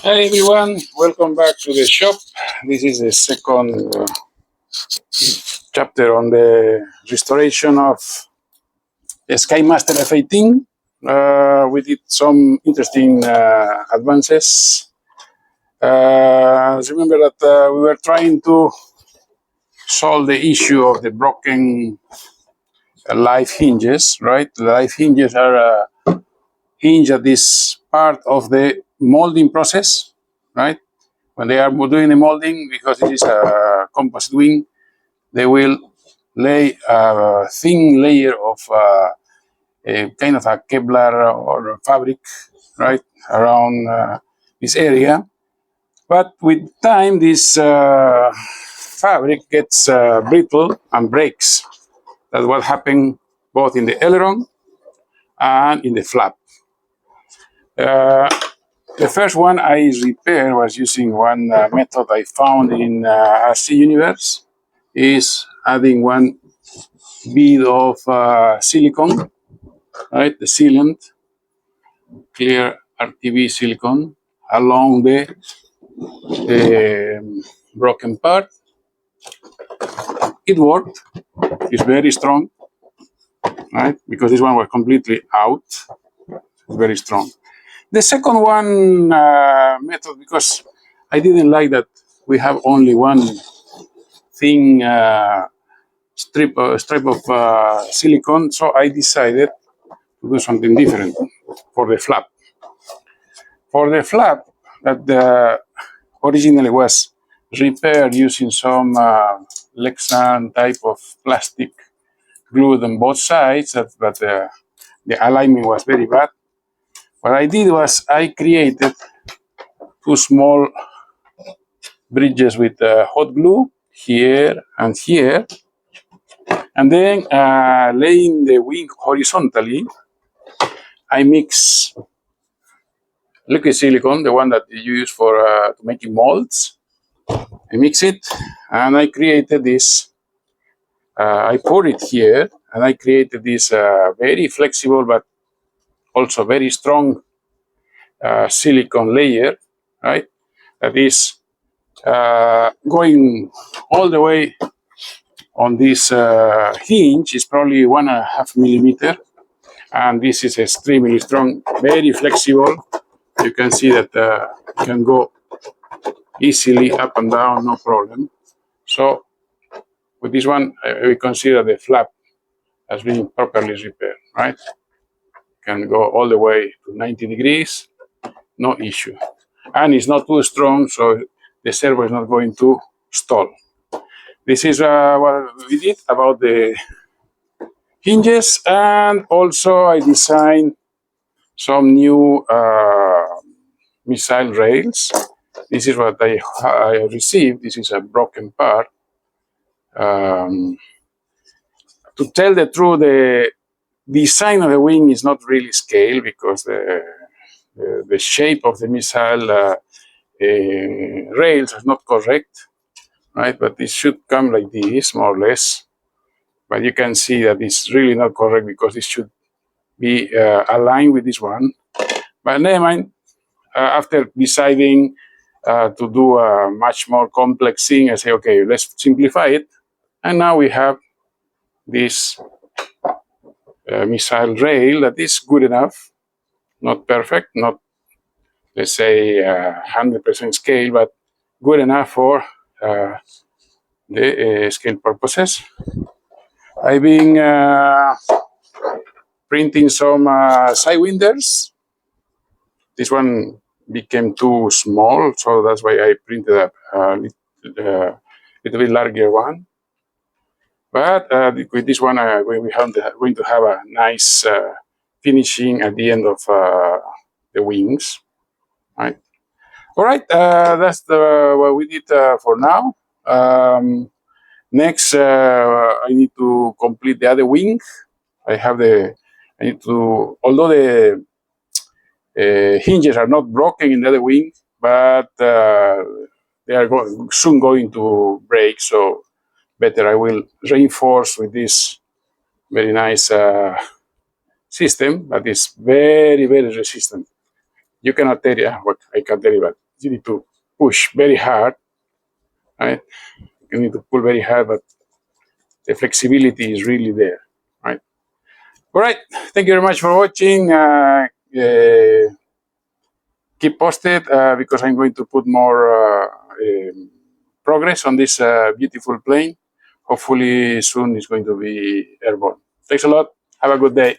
Hi everyone, welcome back to the shop. This is the second chapter on the restoration of the Skymaster F18. We did some interesting advances. Remember that we were trying to solve the issue of the broken live hinges, right? The live hinges are hinge at this part of the molding process, right? When they are doing the molding, because it is a composite wing, they will lay a thin layer of a kind of a Kevlar or fabric, right, around this area. But with time, this fabric gets brittle and breaks. That's what happened both in the aileron and in the flap. Uh, the first one I repaired was using one method I found in RC Universe, is adding one bead of silicone, right? The sealant, clear RTV silicone along the broken part. It worked. It's very strong, right? Because this one was completely out. It's very strong. The second one method, because I didn't like that we have only one thin strip of silicone, so I decided to do something different for the flap. For the flap, that originally was repaired using some Lexan type of plastic glued on both sides, but the alignment was very bad. What I did was I created two small bridges with hot glue here and here, and then laying the wing horizontally, I mix liquid silicone, the one that you use for making molds. I mix it, and I created this. I poured it here, and I created this very flexible but also very strong silicone layer, right? That is going all the way on this hinge. Is probably 1.5 millimeter, and this is extremely strong, very flexible. You can see that it can go easily up and down, no problem. So with this one, we consider the flap as being properly repaired, right? Can go all the way to 90 degrees, no issue. And it's not too strong, so the servo is not going to stall. This is what we did about the hinges, and also I designed some new missile rails. This is what I received. This is a broken part. To tell the truth, the design of the wing is not really scale, because the shape of the missile rails is not correct, right? But it should come like this, more or less. But you can see that it's really not correct, because it should be aligned with this one. But never mind. After deciding to do a much more complex thing, I say, okay, let's simplify it. And now we have this missile rail that is good enough, not perfect, not, let's say, 100% scale, but good enough for the scale purposes. I've been printing some Sidewinders. This one became too small, so that's why I printed a little bit larger one. But with this one, we are going to have a nice finishing at the end of the wings, right? All right, that's what we did for now. Next, I need to complete the other wing. I need to, although the hinges are not broken in the other wing, but they are soon going to break. So better I will reinforce with this very nice system that is very, very resistant. You cannot tell you what I can tell you, but you need to push very hard, right? You need to pull very hard, but the flexibility is really there, right? All right, thank you very much for watching. Keep posted because I'm going to put more progress on this beautiful plane. Hopefully soon it's going to be airborne. Thanks a lot. Have a good day.